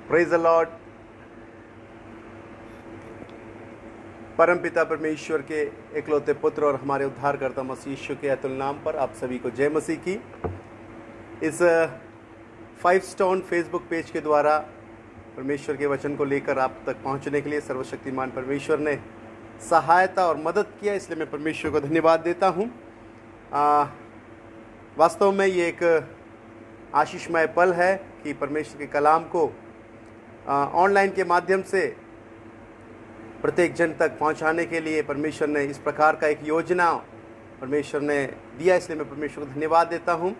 Praise the Lord. परमपिता परमेश्वर के इकलौते पुत्र और हमारे उद्धारकर्ता मसीह यीशु के अतुल नाम पर आप सभी को जय मसीह की। इस 5 स्टोन फेसबुक पेज के द्वारा परमेश्वर के वचन को लेकर आप तक पहुंचने के लिए सर्वशक्तिमान परमेश्वर ने सहायता और मदद किया, इसलिए मैं परमेश्वर को धन्यवाद देता हूं। वास्तव में ये एक आशीषमय पल है कि परमेश्वर के कलाम को ऑनलाइन के माध्यम से प्रत्येक जन तक पहुंचाने के लिए परमेश्वर ने इस प्रकार का एक योजना परमेश्वर ने दिया, इसलिए मैं परमेश्वर को धन्यवाद देता हूं।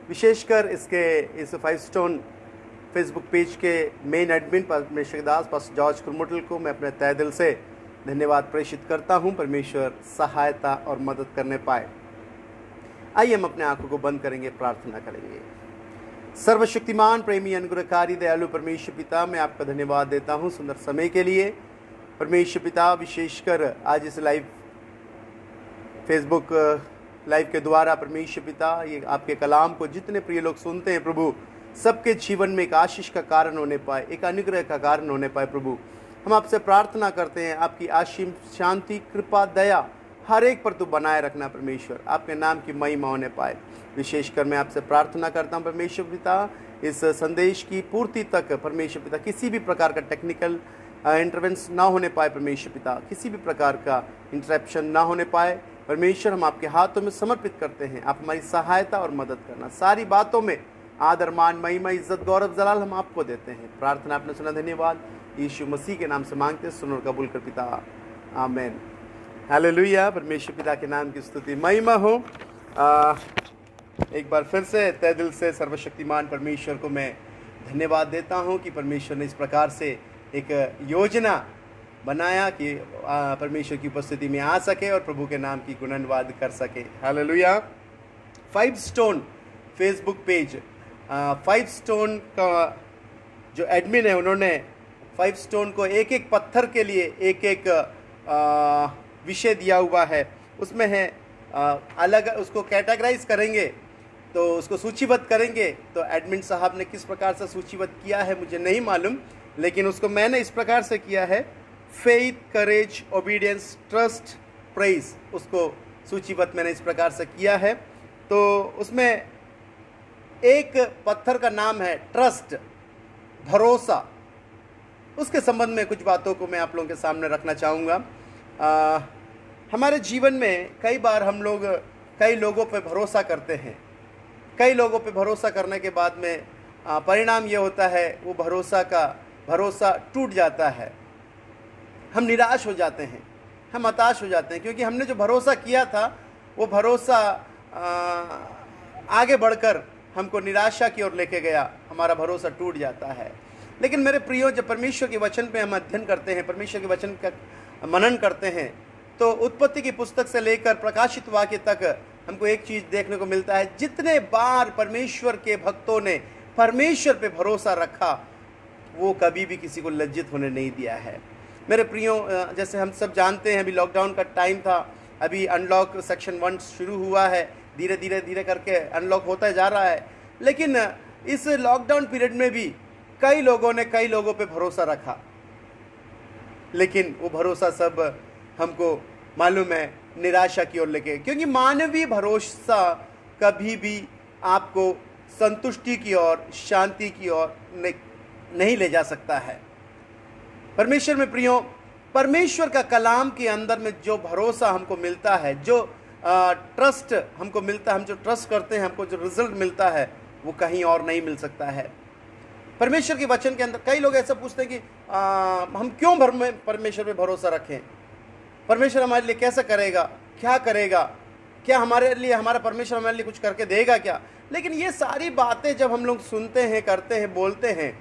विशेषकर इस 5 स्टोन फेसबुक पेज के मेन एडमिन परमेश्वर दास पास्टर जॉर्ज कुरमुटल को मैं अपने तहे दिल से धन्यवाद प्रेषित करता हूं। परमेश्वर सहायता और मदद करने पाए। आइए हम अपने आंखों को बंद करेंगे, प्रार्थना करेंगे। सर्वशक्तिमान प्रेमी अनुग्रहकारी दयालु परमेश्वर पिता, मैं आपका धन्यवाद देता हूं सुंदर समय के लिए। परमेश्वर पिता, विशेषकर आज इस फेसबुक लाइव के द्वारा परमेश्वर पिता, ये आपके कलाम को जितने प्रिय लोग सुनते हैं प्रभु, सबके जीवन में एक आशीष का कारण होने पाए, एक अनुग्रह का कारण होने पाए। प्रभु, हम आपसे प्रार्थना करते हैं, आपकी आशीष, शांति, कृपा, दया हर एक पर तू बनाए रखना परमेश्वर, आपके नाम की महिमा होने पाए। विशेषकर मैं आपसे प्रार्थना करता हूँ परमेश्वर पिता, इस संदेश की पूर्ति तक परमेश्वर पिता किसी भी प्रकार का टेक्निकल इंटरवेंस ना होने पाए। परमेश्वर पिता, किसी भी प्रकार का इंटरप्शन ना होने पाए। परमेश्वर, हम आपके हाथों में समर्पित करते हैं, आप हमारी सहायता और मदद करना। सारी बातों में आदर, मान, महिमा, इज्जत, गौरव, जलाल हम आपको देते हैं। प्रार्थना आपने सुना, धन्यवाद। यीशु मसीह के नाम से मांगते, सुन और कबूल कर पिता, आमीन। हालेलुया। परमेश्वर पिता के नाम की स्तुति महिमा हो। एक बार फिर से तहे दिल से सर्वशक्तिमान परमेश्वर को मैं धन्यवाद देता हूं कि परमेश्वर ने इस प्रकार से एक योजना बनाया कि परमेश्वर की उपस्थिति में आ सके और प्रभु के नाम की गुणनवाद कर सके। Hallelujah. 5 stone Facebook page, 5 stone का जो एडमिन है, उन्होंने 5 स्टोन को एक एक पत्थर के लिए एक एक विषय दिया हुआ है। उसमें है अलग, उसको कैटेगराइज करेंगे तो उसको सूचीबद्ध करेंगे। तो एडमिन साहब ने किस प्रकार से सूचीबद्ध किया है मुझे नहीं मालूम, लेकिन उसको मैंने इस प्रकार से किया है, फेथ, करेज, ओबीडियंस, ट्रस्ट, प्रेज, उसको सूचीबद्ध मैंने इस प्रकार से किया है। तो उसमें एक पत्थर का नाम है ट्रस्ट, भरोसा। उसके संबंध में कुछ बातों को मैं आप लोगों के सामने रखना चाहूँगा। हमारे जीवन में कई बार हम लोग कई लोगों पे भरोसा करते हैं। कई लोगों पे भरोसा करने के बाद में परिणाम ये होता है, वो भरोसा टूट जाता है। हम निराश हो जाते हैं, हम हताश हो जाते हैं, क्योंकि हमने जो भरोसा किया था वो भरोसा आगे बढ़कर हमको निराशा की ओर लेके गया, हमारा भरोसा टूट जाता है। लेकिन मेरे प्रियो, जब परमेश्वर के वचन पे हम अध्ययन करते हैं, परमेश्वर के वचन का मनन करते हैं, तो उत्पत्ति की पुस्तक से लेकर प्रकाशित वाक्य तक हमको एक चीज देखने को मिलता है, जितने बार परमेश्वर के भक्तों ने परमेश्वर पे भरोसा रखा, वो कभी भी किसी को लज्जित होने नहीं दिया है। मेरे प्रियो, जैसे हम सब जानते हैं, अभी लॉकडाउन का टाइम था, अभी अनलॉक सेक्शन 1 शुरू हुआ है, धीरे धीरे करके अनलॉक होता जा रहा है। लेकिन इस लॉकडाउन पीरियड में भी कई लोगों ने कई लोगों पे भरोसा रखा, लेकिन वो भरोसा सब हमको मालूम है निराशा की ओर लेके, क्योंकि मानवीय भरोसा कभी भी आपको संतुष्टि की ओर, शांति की ओर नहीं ले जा सकता है। परमेश्वर में प्रियो, परमेश्वर का कलाम के अंदर में जो भरोसा हमको मिलता है, जो ट्रस्ट हमको मिलता है, हम जो ट्रस्ट करते हैं, हमको जो रिजल्ट मिलता है, वो कहीं और नहीं मिल सकता है। परमेश्वर के वचन के अंदर कई लोग ऐसा पूछते हैं कि हम क्यों परमेश्वर पे भरोसा रखें, परमेश्वर हमारे लिए कैसा करेगा, क्या करेगा, क्या हमारे लिए, हमारा परमेश्वर हमारे लिए कुछ करके देगा क्या। लेकिन ये सारी बातें जब हम लोग सुनते हैं, करते हैं, बोलते हैं,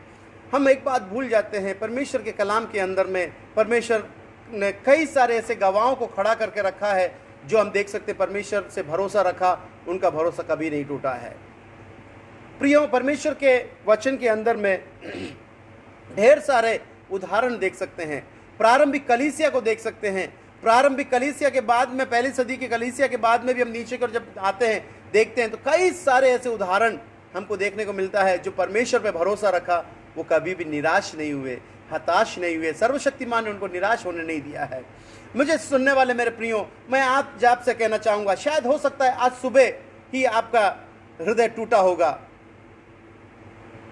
हम एक बात भूल जाते हैं, परमेश्वर के कलाम के अंदर में परमेश्वर ने कई सारे ऐसे गवाहों को खड़ा करके रखा है, जो हम देख सकते हैं परमेश्वर से भरोसा रखा, उनका भरोसा कभी नहीं टूटा है। प्रियो, परमेश्वर के वचन के अंदर में ढेर सारे उदाहरण देख सकते हैं। प्रारंभिक कलीसिया को देख सकते हैं। प्रारंभिक कलीसिया के बाद में, पहली सदी की कलीसिया के बाद में भी हम नीचे कर जब आते हैं, देखते हैं, तो कई सारे ऐसे उदाहरण हमको देखने को मिलता है जो परमेश्वर पे भरोसा रखा वो कभी भी निराश नहीं हुए, हताश नहीं हुए। सर्वशक्तिमान ने उनको निराश होने नहीं दिया है। मुझे सुनने वाले मेरे प्रियो, मैं आज आपसे कहना चाहूँगा, शायद हो सकता है आज सुबह ही आपका हृदय टूटा होगा,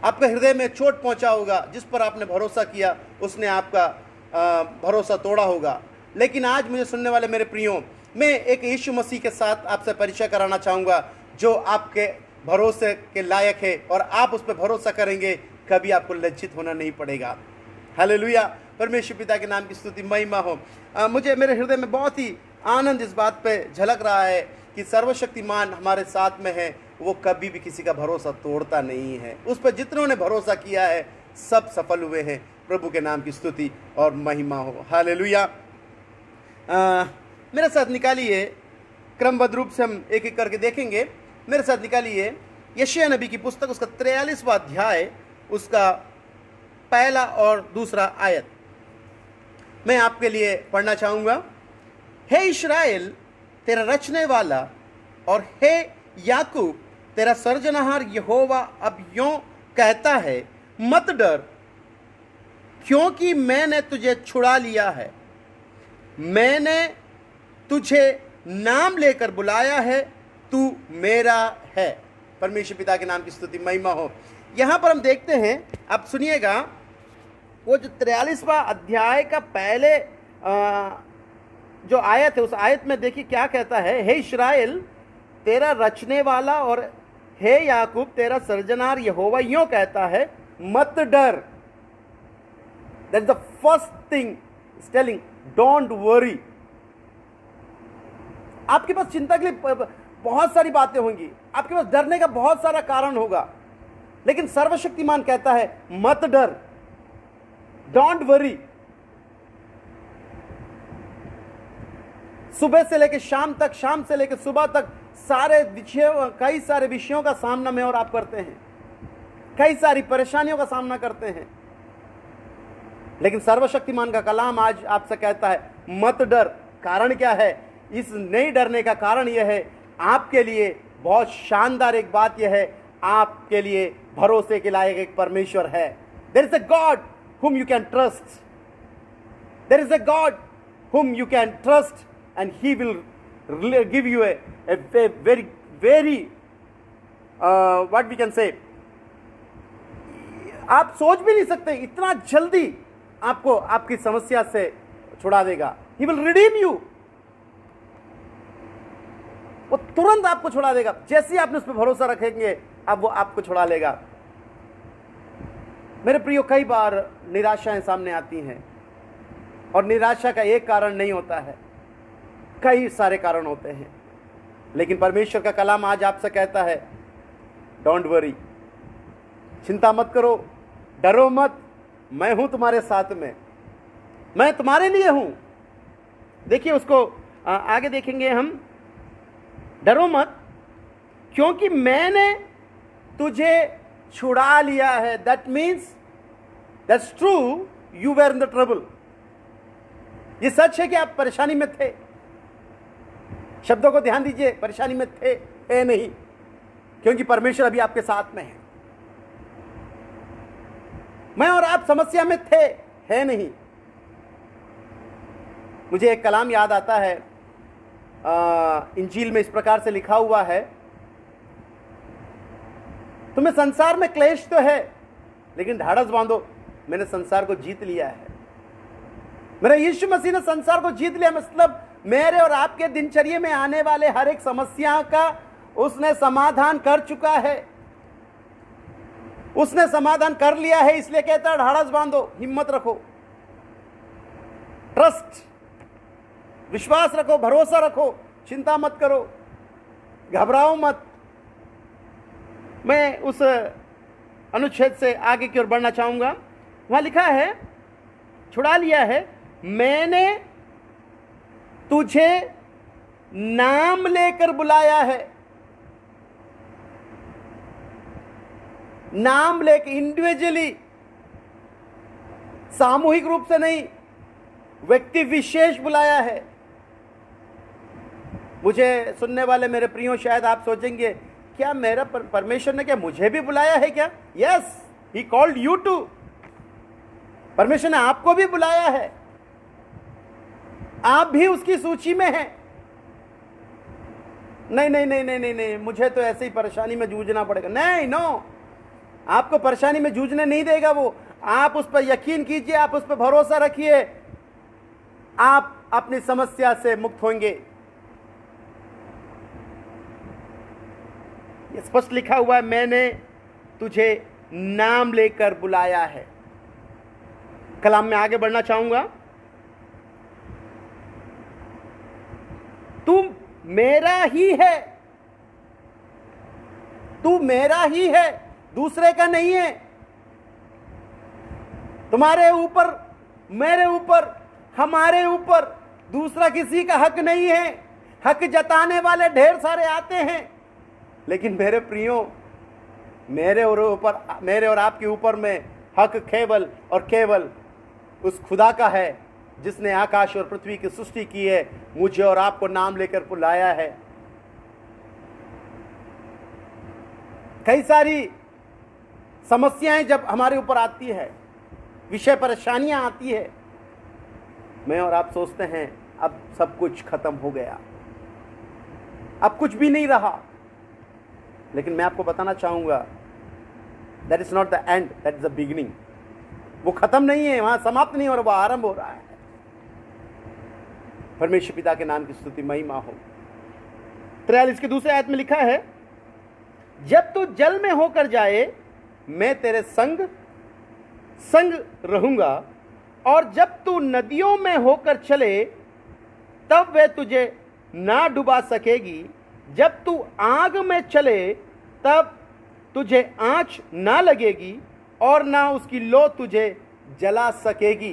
आपके हृदय में चोट पहुंचा होगा। जिस पर आपने भरोसा किया उसने आपका भरोसा तोड़ा होगा। लेकिन आज मुझे सुनने वाले मेरे प्रियो, मैं एक यीशु मसीह के साथ आपसे परिचय कराना चाहूँगा जो आपके भरोसे के लायक है, और आप उस पर भरोसा करेंगे, कभी आपको लज्जित होना नहीं पड़ेगा। हालेलुया। परमेश्वर पिता के नाम की स्तुति महिमा हो। मुझे मेरे हृदय में बहुत ही आनंद इस बात पे झलक रहा है कि सर्वशक्तिमान हमारे साथ में है। वो कभी भी किसी का भरोसा तोड़ता नहीं है। उस पर जितनों ने भरोसा किया है सब सफल हुए हैं। प्रभु के नाम की स्तुति और महिमा हो। हालेलुया। मेरे साथ निकालिए, क्रमबद्ध रूप से हम एक एक करके देखेंगे। मेरे साथ निकालिए यशायाह नबी की पुस्तक, उसका 43वां अध्याय, उसका पहला और दूसरा आयत मैं आपके लिए पढ़ना चाहूँगा। हे इस्राएल, तेरा रचने वाला, और हे याकूब, तेरा सर्जनहार यहोवा अब यूं कहता है, मत डर, क्योंकि मैंने तुझे छुड़ा लिया है। मैंने तुझे नाम लेकर बुलाया है, तू मेरा है। परमेश्वर पिता के नाम की स्तुति महिमा हो। यहाँ पर हम देखते हैं, आप सुनिएगा, वो जो 43वां अध्याय का पहले जो आयत है, उस आयत में देखिए क्या कहता है। हे इस्राएल, तेरा रचने वाला, और हे याकूब, तेरा सर्जनहार यहोवा यूं कहता है, मत डर। That is the first thing is telling, don't worry. आपके पास चिंता के लिए बहुत सारी बातें होंगी, आपके पास डरने का बहुत सारा कारण होगा, लेकिन सर्वशक्तिमान कहता है मत डर, डोंट वरी। सुबह से लेकर शाम तक, शाम से लेकर सुबह तक सारे विषयों, कई सारे विषयों का सामना में और आप करते हैं, कई सारी परेशानियों का सामना करते हैं, लेकिन सर्वशक्तिमान का कलाम आज आपसे कहता है मत डर। कारण क्या है? इस नहीं डरने का कारण यह है, आपके लिए बहुत शानदार एक बात यह है, आपके लिए भरोसे के लायक एक परमेश्वर है। There is a god whom you can trust. There is a God whom you can trust, and He will give you a very what we can say, आप सोच भी नहीं सकते इतना जल्दी आपको आपकी समस्या से छुड़ा देगा। He will redeem you. वो तुरंत आपको छुड़ा देगा। जैसे ही आपने उस पर भरोसा रखेंगे, अब वो आपको छुड़ा लेगा। मेरे प्रियो, कई बार निराशाएं सामने आती हैं, और निराशा का एक कारण नहीं होता है, कई सारे कारण होते हैं, लेकिन परमेश्वर का कलाम आज आपसे कहता है डोंट वरी, चिंता मत करो, डरो मत, मैं हूं तुम्हारे साथ में, मैं तुम्हारे लिए हूं। देखिए उसको आगे देखेंगे हम, डरो मत क्योंकि मैंने तुझे छुड़ा लिया है। That means that's true, you were in the trouble. ये सच है कि आप परेशानी में थे। शब्दों को ध्यान दीजिए, परेशानी में थे, है नहीं, क्योंकि परमेश्वर अभी आपके साथ में है। मैं और आप समस्या में थे, है नहीं। मुझे एक कलाम याद आता है, इंजील में इस प्रकार से लिखा हुआ है, तुम्हें संसार में क्लेश तो है, लेकिन ढाढ़स बांधो, मैंने संसार को जीत लिया है। मेरा यीशु मसीह ने संसार को जीत लिया, मतलब मेरे और आपके दिनचर्या में आने वाले हर एक समस्या का उसने समाधान कर चुका है। उसने समाधान कर लिया है, इसलिए कहता है ढाढ़स बांधो, हिम्मत रखो, ट्रस्ट, विश्वास रखो, भरोसा रखो, चिंता मत करो, घबराओ मत। मैं उस अनुच्छेद से आगे की ओर बढ़ना चाहूंगा। वहां लिखा है, छुड़ा लिया है, मैंने तुझे नाम लेकर बुलाया है। नाम लेकर, इंडिविजुअली, सामूहिक रूप से नहीं, व्यक्ति विशेष बुलाया है। मुझे सुनने वाले मेरे प्रियो, शायद आप सोचेंगे क्या मेरा परमेश्वर ने क्या मुझे भी बुलाया है क्या? Yes, He called you too. परमेश्वर ने आपको भी बुलाया है, आप भी उसकी सूची में हैं। नहीं नहीं नहीं नहीं नहीं नहीं, मुझे तो ऐसे ही परेशानी में जूझना पड़ेगा। नहीं, नो, आपको परेशानी में जूझने नहीं देगा वो। आप उस पर यकीन कीजिए, आप उस पर भरोसा रखिए, आप अपनी समस्या से मुक्त होंगे। ये स्पष्ट लिखा हुआ है, मैंने तुझे नाम लेकर बुलाया है। कलाम में आगे बढ़ना चाहूंगा। तू मेरा ही है, तू मेरा ही है, दूसरे का नहीं है। तुम्हारे ऊपर, मेरे ऊपर, हमारे ऊपर दूसरा किसी का हक नहीं है। हक जताने वाले ढेर सारे आते हैं, लेकिन मेरे प्रियो, मेरे और आपके ऊपर में हक केवल और केवल उस खुदा का है जिसने आकाश और पृथ्वी की सृष्टि की है, मुझे और आपको नाम लेकर बुलाया है। कई सारी समस्याएं जब हमारे ऊपर आती है, विषय परेशानियां आती है, मैं और आप सोचते हैं अब सब कुछ खत्म हो गया, अब कुछ भी नहीं रहा। लेकिन मैं आपको बताना चाहूंगा, that is not the end, that is the beginning. वो खत्म नहीं है, वहां समाप्त नहीं हो रहा, वो आरंभ हो रहा है। परमेश्वर पिता के नाम की स्तुति महिमा हो। 43 के दूसरे आयत में लिखा है, जब तू जल में होकर जाए मैं तेरे संग संग रहूंगा, और जब तू नदियों में होकर चले तब वे तुझे ना डुबा सकेगी। जब तू आग में चले तब तुझे आंच ना लगेगी, और ना उसकी लो तुझे जला सकेगी।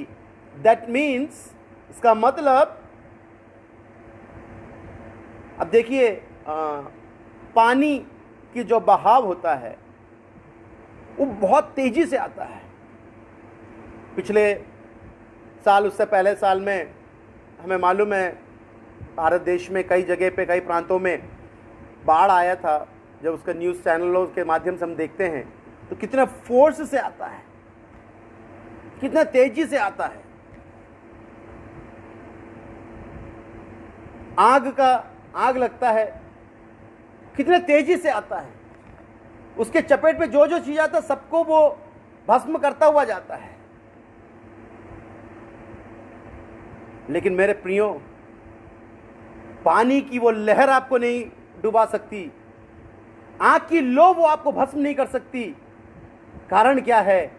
दैट मीन्स, इसका मतलब, अब देखिए, पानी की जो बहाव होता है वो बहुत तेजी से आता है। पिछले साल, उससे पहले साल में हमें मालूम है भारत देश में कई जगह पे, कई प्रांतों में बाढ़ आया था। जब उसका न्यूज़ चैनलों के माध्यम से हम देखते हैं तो कितना फोर्स से आता है, कितना तेजी से आता है। आग लगता है, कितने तेजी से आता है। उसके चपेट पे जो जो चीज आता है सबको वो भस्म करता हुआ जाता है। लेकिन मेरे प्रियो, पानी की वो लहर आपको नहीं डुबा सकती, आग की लो वो आपको भस्म नहीं कर सकती। कारण क्या है?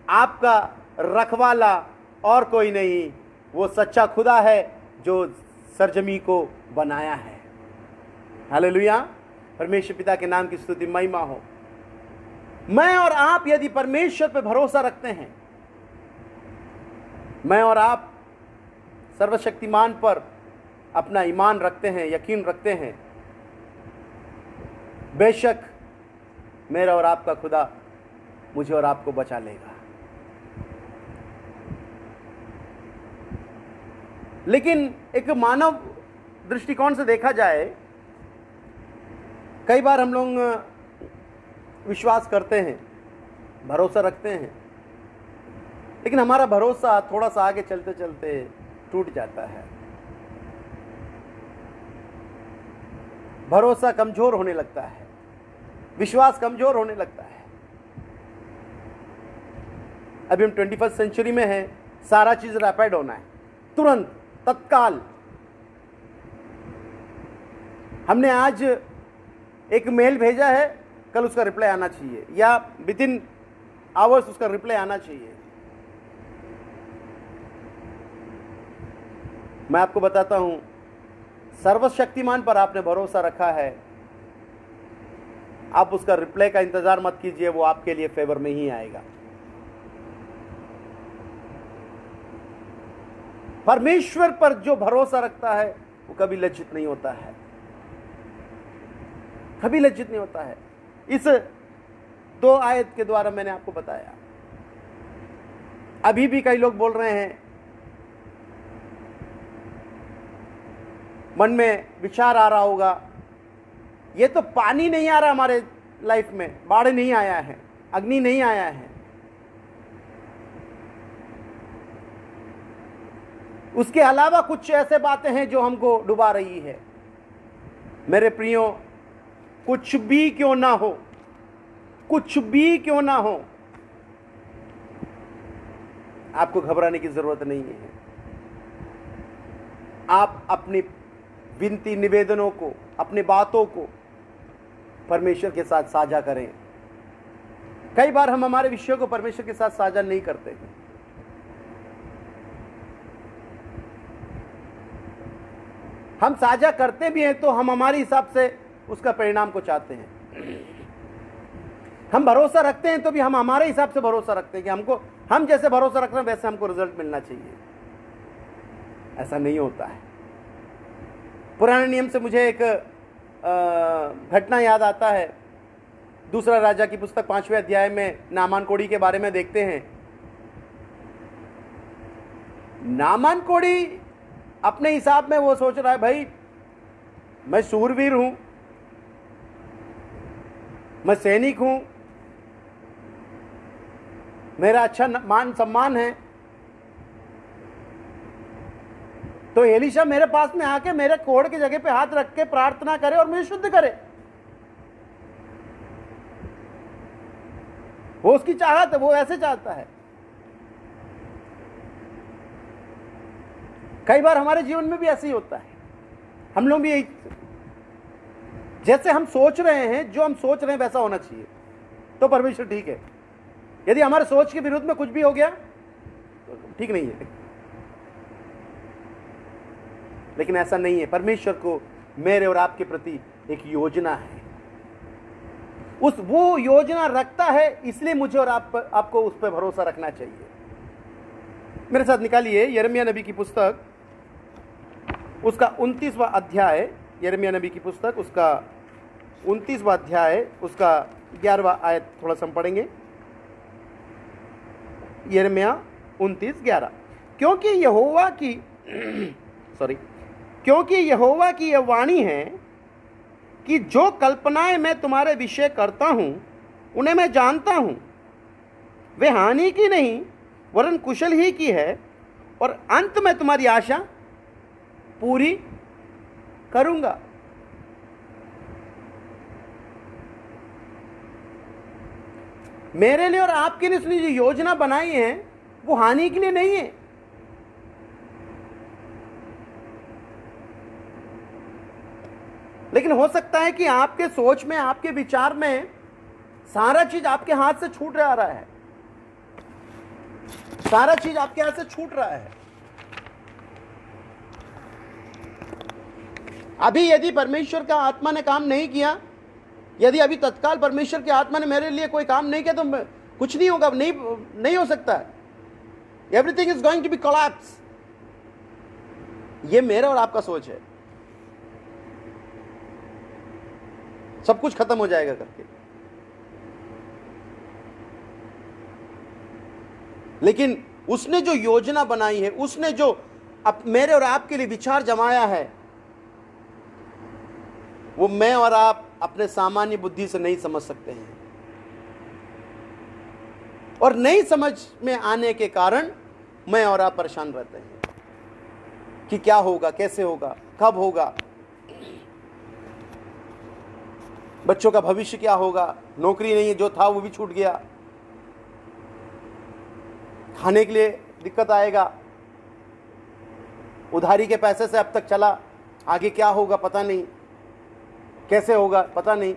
आपका रखवाला और कोई नहीं, वो सच्चा खुदा है जो सरजमी को बनाया है। हालेलुया, परमेश्वर पिता के नाम की स्तुति महिमा हो। मैं और आप यदि परमेश्वर पर भरोसा रखते हैं, मैं और आप सर्वशक्तिमान पर अपना ईमान रखते हैं, यकीन रखते हैं, बेशक मेरा और आपका खुदा मुझे और आपको बचा लेगा। लेकिन एक मानव दृष्टिकोण से देखा जाए, कई बार हम लोग विश्वास करते हैं, भरोसा रखते हैं, लेकिन हमारा भरोसा थोड़ा सा आगे चलते चलते टूट जाता है। भरोसा कमजोर होने लगता है, विश्वास कमजोर होने लगता है। अभी हम 21st सेंचुरी में हैं, सारा चीज रैपिड होना है, तुरंत, तत्काल। हमने आज एक मेल भेजा है, कल उसका रिप्लाई आना चाहिए, या विद इन आवर्स उसका रिप्लाई आना चाहिए। मैं आपको बताता हूं, सर्वशक्तिमान पर आपने भरोसा रखा है, आप उसका रिप्लाई का इंतजार मत कीजिए, वो आपके लिए फेवर में ही आएगा। परमेश्वर पर जो भरोसा रखता है वो कभी लज्जित नहीं होता है, कभी लज्जित नहीं होता है। इस 2 आयत के द्वारा मैंने आपको बताया। अभी भी कई लोग बोल रहे हैं, मन में विचार आ रहा होगा, ये तो पानी नहीं आ रहा हमारे लाइफ में, बाढ़ नहीं आया है, अग्नि नहीं आया है, उसके अलावा कुछ ऐसे बातें हैं जो हमको डुबा रही है। मेरे प्रियो, कुछ भी क्यों ना हो, कुछ भी क्यों ना हो, आपको घबराने की जरूरत नहीं है। आप अपनी विनती निवेदनों को, अपनी बातों को परमेश्वर के साथ साझा करें। कई बार हम हमारे विषयों को परमेश्वर के साथ साझा नहीं करते हैं। हम साझा करते भी हैं तो हम हमारे हिसाब से उसका परिणाम को चाहते हैं। हम भरोसा रखते हैं तो भी हम हमारे हिसाब से भरोसा रखते हैं कि हम जैसे भरोसा रख रहे हैं वैसे हमको रिजल्ट मिलना चाहिए। ऐसा नहीं होता है। पुराने नियम से मुझे एक घटना याद आता है। दूसरा राजा की पुस्तक 5वें अध्याय में नामान कोढ़ी के बारे में देखते हैं। नामान कोढ़ी अपने हिसाब में वो सोच रहा है, भाई मैं शूरवीर हूं, मैं सैनिक हूं, मेरा अच्छा मान सम्मान है, तो एलीशा मेरे पास में आके मेरे कोढ़ की जगह पे हाथ रख के प्रार्थना करे और मुझे शुद्ध करे। वो उसकी चाहत है, वो ऐसे चाहता है। कई बार हमारे जीवन में भी ऐसे ही होता है। हम लोग भी यही, जैसे हम सोच रहे हैं, जो हम सोच रहे हैं वैसा होना चाहिए तो परमेश्वर ठीक है। यदि हमारे सोच के विरुद्ध में कुछ भी हो गया तो ठीक नहीं है। लेकिन ऐसा नहीं है। परमेश्वर को मेरे और आपके प्रति एक योजना है। वो योजना रखता है, इसलिए मुझे और आपको उस पर भरोसा रखना चाहिए। मेरे साथ निकालिए यिर्मयाह नबी की पुस्तक, उसका 29वां अध्याय। यिर्मयाह नबी की पुस्तक उसका 29वां अध्याय, उसका 11वां आयत थोड़ा सा हम पढ़ेंगे। यिर्मयाह 29:11। क्योंकि यहोवा की यह वाणी है कि जो कल्पनाएं मैं तुम्हारे विषय करता हूं उन्हें मैं जानता हूं, वे हानि की नहीं वरन कुशल ही की है, और अंत में तुम्हारी आशा पूरी करूंगा। मेरे लिए और आपके लिए उसने जो योजना बनाई है वो हानि के लिए नहीं है। लेकिन हो सकता है कि आपके सोच में, आपके विचार में सारा चीज आपके हाथ से छूट रहा है, सारा चीज आपके हाथ से छूट रहा है। अभी यदि परमेश्वर का आत्मा ने काम नहीं किया, यदि अभी तत्काल परमेश्वर की आत्मा ने मेरे लिए कोई काम नहीं किया, तो कुछ नहीं होगा, नहीं हो सकता है। Everything is going to be collapse. ये मेरा और आपका सोच है, सब कुछ खत्म हो जाएगा करके। लेकिन उसने जो योजना बनाई है, उसने जो मेरे और आपके लिए विचार जमाया है, वो मैं और आप अपने सामान्य बुद्धि से नहीं समझ सकते हैं। और नहीं समझ में आने के कारण मैं और आप परेशान रहते हैं कि क्या होगा, कैसे होगा, कब होगा, बच्चों का भविष्य क्या होगा, नौकरी नहीं है, जो था वो भी छूट गया, खाने के लिए दिक्कत आएगा, उधारी के पैसे से अब तक चला, आगे क्या होगा पता नहीं, कैसे होगा पता नहीं।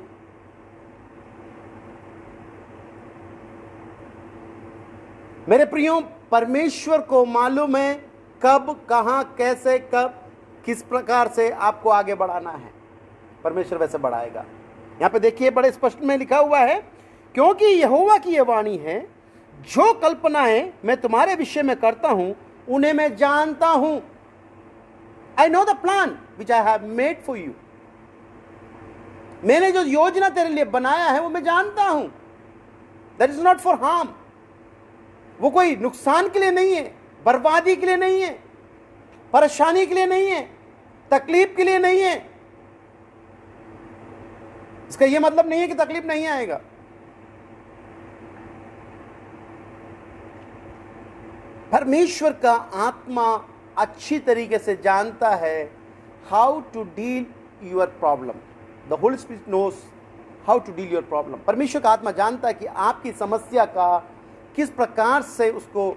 मेरे प्रियो, परमेश्वर को मालूम है कब, कहां, कैसे, कब, किस प्रकार से आपको आगे बढ़ाना है। परमेश्वर वैसे बढ़ाएगा। यहां पे देखिए बड़े स्पष्ट में लिखा हुआ है, क्योंकि यहोवा की यह वाणी है, जो कल्पनाएं मैं तुम्हारे विषय में करता हूं उन्हें मैं जानता हूं। I know the plan which I have made for you. मैंने जो योजना तेरे लिए बनाया है वो मैं जानता हूं। That is not for harm. वो कोई नुकसान के लिए नहीं है, बर्बादी के लिए नहीं है, परेशानी के लिए नहीं है, तकलीफ के लिए नहीं है। इसका यह मतलब नहीं है कि तकलीफ नहीं आएगा। परमेश्वर का आत्मा अच्छी तरीके से जानता है how to deal your problem. The holy spirit knows how to deal your problem. परमेश्वर का आत्मा जानता है कि आपकी समस्या का किस प्रकार से उसको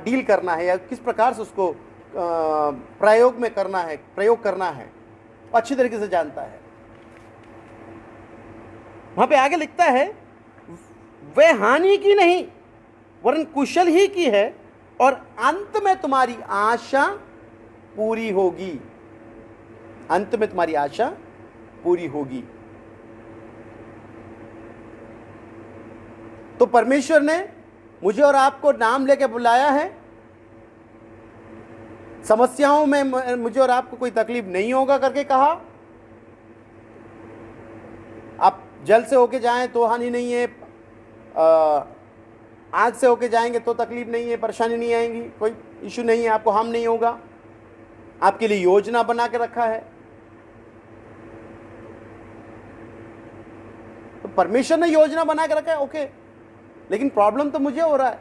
डील करना है या किस प्रकार से उसको प्रयोग करना है, अच्छी तरीके से जानता है। वहां पे आगे लिखता है वह हानि की नहीं वरन कुशल ही की है और अंत में तुम्हारी आशा पूरी होगी। अंत में तुम्हारी आशा पूरी होगी। तो परमेश्वर ने मुझे और आपको नाम लेके बुलाया है। समस्याओं में मुझे और आपको कोई तकलीफ नहीं होगा करके कहा। आप जल से होके जाएं तो हानि नहीं है, आग से होके जाएंगे तो तकलीफ नहीं है, परेशानी नहीं आएंगी, कोई इशू नहीं है, आपको हार्म नहीं होगा। आपके लिए योजना बना के रखा है। तो परमेश्वर ने योजना बना के रखा है, ओके, लेकिन प्रॉब्लम तो मुझे हो रहा है,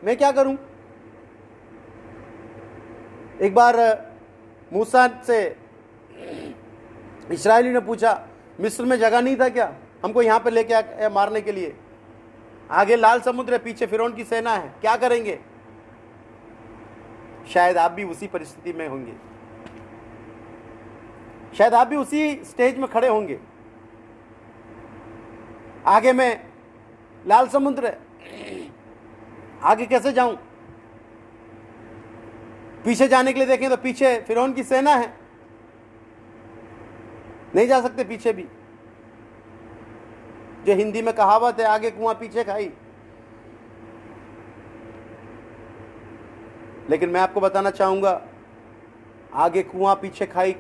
मैं क्या करूं? एक बार मूसा से इस्राएली ने पूछा, मिस्र में जगह नहीं था क्या हमको यहां पे लेके आए मारने के लिए? आगे लाल समुद्र है, पीछे फिरौन की सेना है, क्या करेंगे? शायद आप भी उसी परिस्थिति में होंगे, शायद आप भी उसी स्टेज में खड़े होंगे। आगे में लाल समुद्र है, आगे कैसे जाऊं? पीछे जाने के लिए देखें तो पीछे फिरौन की सेना है, नहीं जा सकते पीछे भी। जो हिंदी में कहावत है, आगे कुआं पीछे खाई। लेकिन मैं आपको बताना चाहूंगा, आगे कुआं पीछे खाई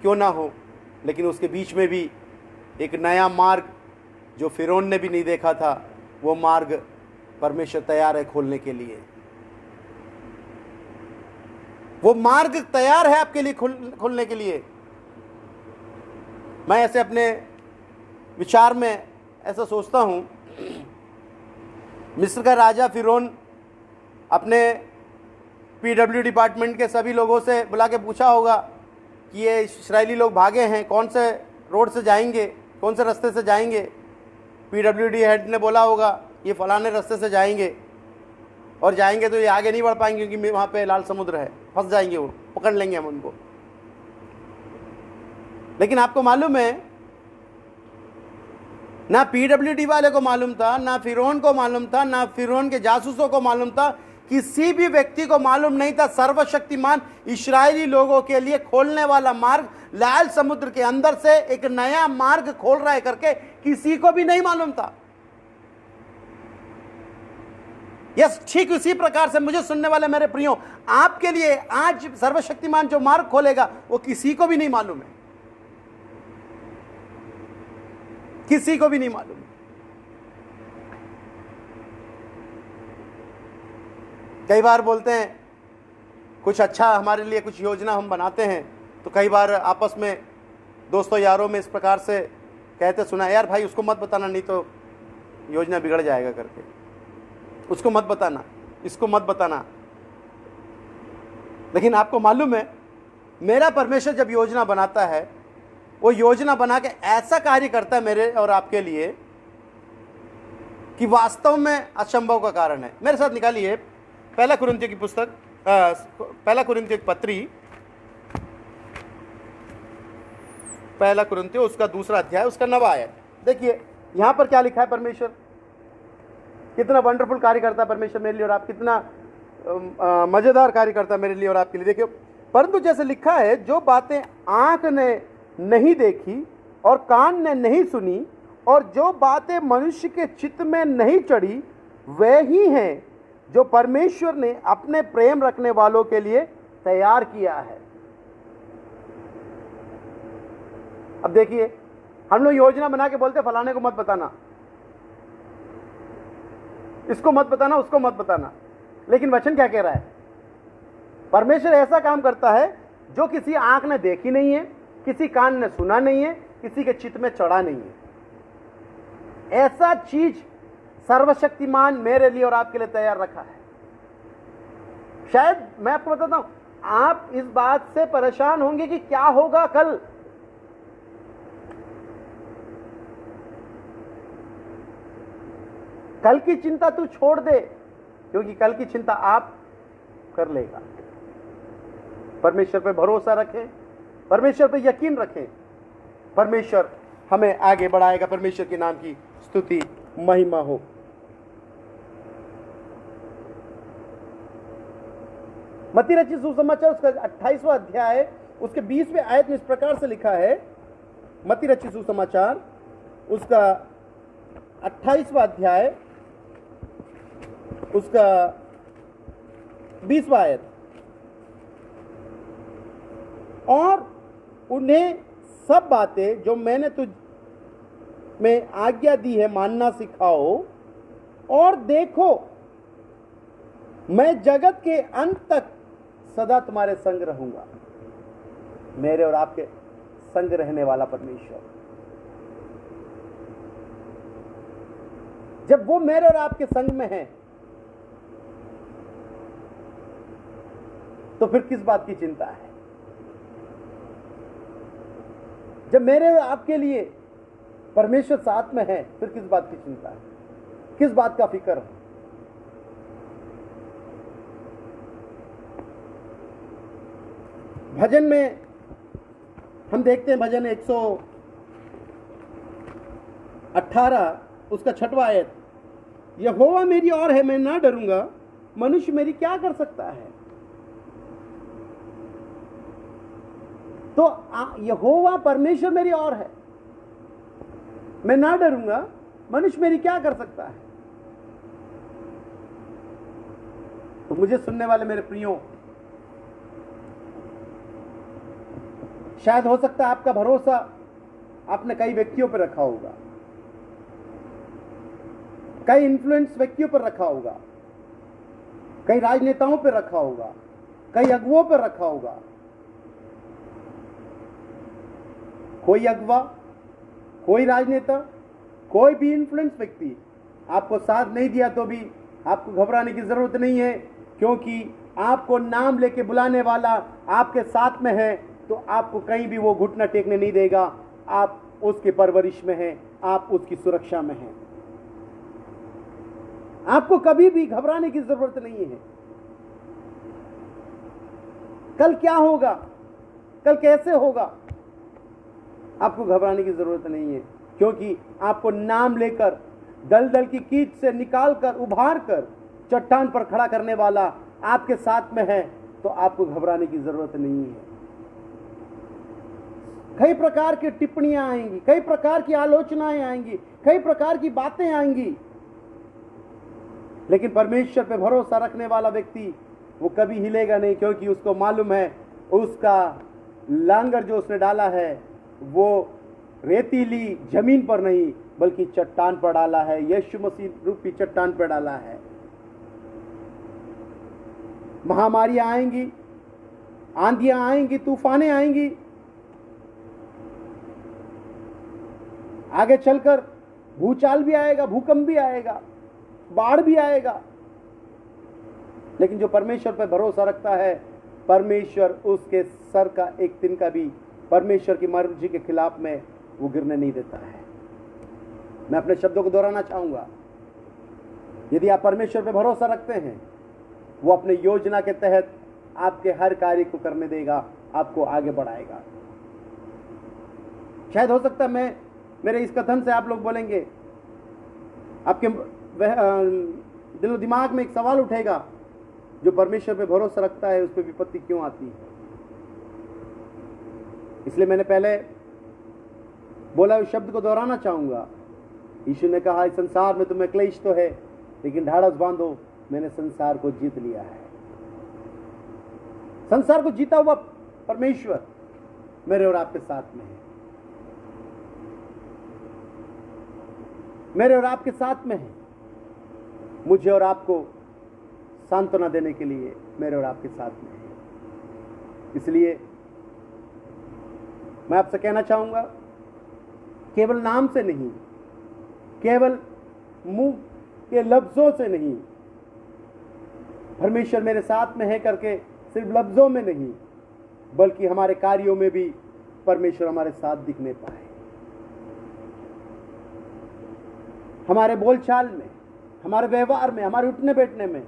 क्यों ना हो, लेकिन उसके बीच में भी एक नया मार्ग जो फिरौन ने भी नहीं देखा था, वो मार्ग परमेश्वर तैयार है खोलने के लिए। वो मार्ग तैयार है आपके लिए खोलने के लिए। मैं ऐसे अपने विचार में ऐसा सोचता हूं, मिस्र का राजा फिरौन अपने पीडब्ल्यू डिपार्टमेंट के सभी लोगों से बुला के पूछा होगा कि ये इस्राएली लोग भागे हैं, कौन से रोड से जाएंगे, कौन से रास्ते से जाएंगे? पीडब्ल्यूडी हेड ने बोला होगा ये फलाने रास्ते से जाएंगे, और जाएंगे तो ये आगे नहीं बढ़ पाएंगे क्योंकि वहाँ पे लाल समुद्र है, फंस जाएंगे, वो पकड़ लेंगे हम उनको। लेकिन आपको मालूम है, ना पीडब्ल्यूडी वाले को मालूम था, ना फिरौन को मालूम था, ना फिरौन के जासूसों को मालूम था, किसी भी व्यक्ति को मालूम नहीं था सर्वशक्तिमान इस्राएली लोगों के लिए खोलने वाला मार्ग लाल समुद्र के अंदर से एक नया मार्ग खोल रहा है करके, किसी को भी नहीं मालूम था। यस, ठीक उसी प्रकार से मुझे सुनने वाले मेरे प्रियो, आपके लिए आज सर्वशक्तिमान जो मार्ग खोलेगा वो किसी को भी नहीं मालूम है, किसी को भी नहीं मालूम। कई बार बोलते हैं कुछ अच्छा हमारे लिए कुछ योजना हम बनाते हैं, तो कई बार आपस में दोस्तों यारों में इस प्रकार से कहते सुना, यार भाई उसको मत बताना नहीं तो योजना बिगड़ जाएगा करके, उसको मत बताना, इसको मत बताना। लेकिन आपको मालूम है, मेरा परमेश्वर जब योजना बनाता है, वो योजना बना के ऐसा कार्य करता है मेरे और आपके लिए कि वास्तव में असंभव का कारण है। मेरे साथ निकालिए पहला कुरिन्थियों की पुस्तक, पहला कुरिन्थियों की पत्री, पहला कुरिन्थियों उसका 2 अध्याय उसका 9 आयत। देखिए यहां पर क्या लिखा है, परमेश्वर कितना वंडरफुल कार्य करता है परमेश्वर मेरे लिए और आप, कितना मजेदार कार्य करता है मेरे लिए और आपके लिए। देखिए, परंतु जैसे लिखा है, जो बातें आंख ने नहीं देखी और कान ने नहीं सुनी और जो बातें मनुष्य के चित्त में नहीं चढ़ी, वे ही हैं जो परमेश्वर ने अपने प्रेम रखने वालों के लिए तैयार किया है। अब देखिए, हम लोग योजना बना के बोलते फलाने को मत बताना, इसको मत बताना, उसको मत बताना, लेकिन वचन क्या कह रहा है? परमेश्वर ऐसा काम करता है जो किसी आंख ने देखी नहीं है, किसी कान ने सुना नहीं है, किसी के चित्त में चढ़ा नहीं है। ऐसा चीज सर्वशक्तिमान मेरे लिए और आपके लिए तैयार रखा है। शायद मैं आपको बताता हूं, आप इस बात से परेशान होंगे कि क्या होगा कल। कल की चिंता तू छोड़ दे, क्योंकि कल की चिंता आप कर लेगा। परमेश्वर पे भरोसा रखें, परमेश्वर पे यकीन रखें, परमेश्वर हमें आगे बढ़ाएगा। परमेश्वर के नाम की स्तुति महिमा हो। मत्ती रचित सुसमाचार उसका 28वां अध्याय उसके 20वें आयत में इस प्रकार से लिखा है। मत्ती रचित सुसमाचार उसका 28वां अध्याय उसका 20वां आयत, और उन्हें सब बातें जो मैंने तुझ में आज्ञा दी है मानना सिखाओ, और देखो मैं जगत के अंत तक सदा तुम्हारे संग रहूंगा। मेरे और आपके संग रहने वाला परमेश्वर, जब वो मेरे और आपके संग में है तो फिर किस बात की चिंता है। जब मेरे और आपके लिए परमेश्वर साथ में है फिर किस बात की चिंता है, किस बात का फिक्र है। भजन में हम देखते हैं, भजन 118 उसका 6वां आयत, यहोवा मेरी ओर है मैं ना डरूंगा, मनुष्य मेरी क्या कर सकता है। तो यहोवा परमेश्वर मेरी ओर है, मैं ना डरूंगा, मनुष्य मेरी क्या कर सकता है। तो मुझे सुनने वाले मेरे प्रियो, शायद हो सकता है आपका भरोसा आपने कई व्यक्तियों पर रखा होगा, कई इन्फ्लुएंस व्यक्तियों पर रखा होगा, कई राजनेताओं पर रखा होगा, कई अगुओं पर रखा होगा। कोई अगवा, कोई राजनेता, कोई भी इन्फ्लुएंस व्यक्ति आपको साथ नहीं दिया तो भी आपको घबराने की जरूरत नहीं है, क्योंकि आपको नाम लेके बुलाने वाला आपके साथ में है। तो आपको कहीं भी वो घुटना टेकने नहीं देगा। आप उसके परवरिश में हैं, आप उसकी सुरक्षा में हैं। आपको कभी भी घबराने की जरूरत नहीं है। कल क्या होगा, कल कैसे होगा, आपको घबराने की जरूरत नहीं है, क्योंकि आपको नाम लेकर दलदल की कीच से निकालकर उभार कर चट्टान पर खड़ा करने वाला आपके साथ में है। तो आपको घबराने की जरूरत नहीं है। कई प्रकार की टिप्पणियां आएंगी, कई प्रकार की आलोचनाएं आएंगी, कई प्रकार की बातें आएंगी, लेकिन परमेश्वर पे भरोसा रखने वाला व्यक्ति वो कभी हिलेगा नहीं, क्योंकि उसको मालूम है उसका लांगर जो उसने डाला है वो रेतीली जमीन पर नहीं बल्कि चट्टान पर डाला है, यीशु मसीह रूपी चट्टान पर डाला है। महामारियां आएंगी, आंधियां आएंगी, तूफानें आएंगी, आगे चलकर भूचाल भी आएगा, भूकंप भी आएगा, बाढ़ भी आएगा, लेकिन जो परमेश्वर पर भरोसा रखता है, परमेश्वर उसके सर का एक तिनका भी परमेश्वर की मर्जी के खिलाफ में वो गिरने नहीं देता है। मैं अपने शब्दों को दोहराना चाहूंगा, यदि आप परमेश्वर पर भरोसा रखते हैं, वो अपने योजना के तहत आपके हर कार्य को करने देगा, आपको आगे बढ़ाएगा। शायद हो सकता है मेरे इस कथन से आप लोग बोलेंगे, आपके दिलो दिमाग में एक सवाल उठेगा, जो परमेश्वर पे भरोसा रखता है उस पर विपत्ति क्यों आती है। इसलिए मैंने पहले बोला उस शब्द को दोहराना चाहूंगा। यीशु ने कहा, इस संसार में तुम्हें क्लेश तो है, लेकिन ढाढ़स बांधो, मैंने संसार को जीत लिया है। संसार को जीता हुआ परमेश्वर मेरे और आपके साथ में है, मेरे और आपके साथ में है। मुझे और आपको सांत्वना देने के लिए मेरे और आपके साथ में है। इसलिए मैं आपसे कहना चाहूंगा, केवल नाम से नहीं, केवल मुंह के लफ्जों से नहीं, परमेश्वर मेरे साथ में है करके सिर्फ लफ्जों में नहीं बल्कि हमारे कार्यों में भी परमेश्वर हमारे साथ दिखने पाए, हमारे बोलचाल में, हमारे व्यवहार में, हमारे उठने बैठने में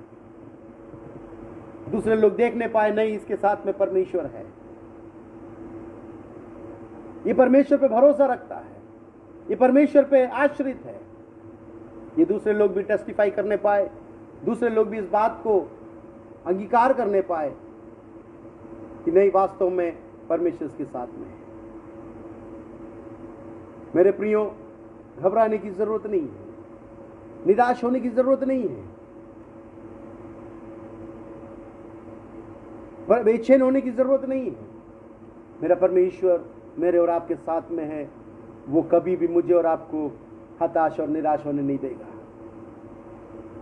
दूसरे लोग देखने पाए, नहीं इसके साथ में परमेश्वर है, ये परमेश्वर पे भरोसा रखता है, ये परमेश्वर पे आश्रित है। ये दूसरे लोग भी टेस्टिफाई करने पाए, दूसरे लोग भी इस बात को अंगीकार करने पाए कि नहीं वास्तव में परमेश्वर के साथ में है। मेरे प्रियो, घबराने की जरूरत नहीं है, निराश होने की जरूरत नहीं है, बेचैन होने की जरूरत नहीं है। मेरा परमेश्वर मेरे और आपके साथ में है, वो कभी भी मुझे और आपको हताश और निराश होने नहीं देगा।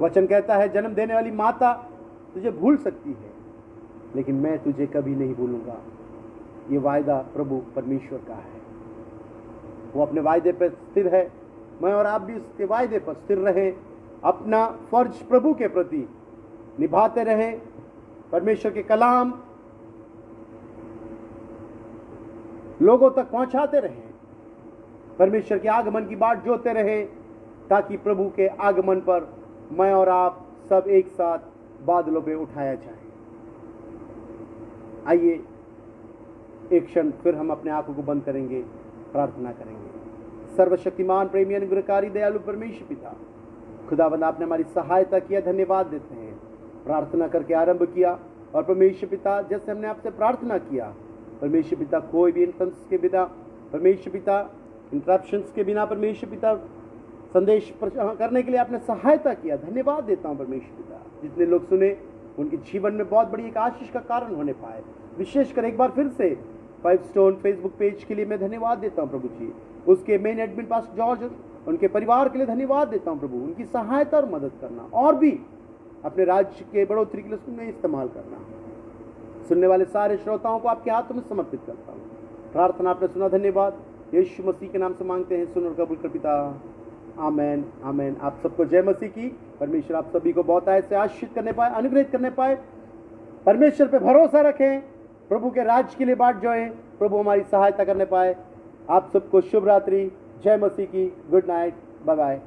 वचन कहता है, जन्म देने वाली माता तुझे भूल सकती है लेकिन मैं तुझे कभी नहीं भूलूंगा। ये वायदा प्रभु परमेश्वर का है, वो अपने वायदे पर स्थिर है। मैं और आप भी उसके वायदे पर स्थिर रहें, अपना फर्ज प्रभु के प्रति निभाते रहें, परमेश्वर के कलाम लोगों तक पहुंचाते रहें, परमेश्वर के आगमन की बाट जोते रहें, ताकि प्रभु के आगमन पर मैं और आप सब एक साथ बादलों पे उठाया जाए। आइए एक क्षण फिर हम अपने आंखों को बंद करेंगे, प्रार्थना करेंगे। सर्वशक्तिमान प्रेमी अनुग्रहकारी दयालु परमेश्वर पिता, खुदावंद आपने हमारी सहायता किया, धन्यवाद देते हैं। प्रार्थना करके आरंभ किया और परमेश्वर पिता जैसे हमने आपसे प्रार्थना किया, परमेश्वर पिता कोई भी इंटरप्शंस के बिना, परमेश्वर पिता इंटरप्शंस के बिना, परमेश्वर पिता संदेश करने के लिए आपने सहायता किया, धन्यवाद देता हूं परमेश्वर पिता। जितने लोग सुने उनके जीवन में बहुत बड़ी एक आशीष का कारण होने पाए। विशेषकर एक बार फिर से 5 स्टोन फेसबुक पेज के लिए मैं धन्यवाद देता हूं प्रभु जी, उसके मेन एडमिन पास्टर जॉर्ज, उनके परिवार के लिए धन्यवाद देता हूं प्रभु। उनकी सहायता और मदद करना और भी अपने राज्य के बढ़ोतरी के लिए उसमें इस्तेमाल करना। सुनने वाले सारे श्रोताओं को आपके हाथों में समर्पित करता हूँ। प्रार्थना आपने सुना, धन्यवाद। यीशु मसीह के नाम से मांगते हैं, सुन और कबूल कर पिता, आमेन आमेन। आप सबको जय मसीह की। परमेश्वर आप सभी को बहुत ऐसे आशीषित करने पाए, अनुग्रहित करने पाए। परमेश्वर पे भरोसा रखें, प्रभु के राज्य के लिए बाट जोएं, प्रभु हमारी सहायता करने पाए। आप सबको शुभ रात्रि, जय मसीह की, गुड नाइट, बाय बाय।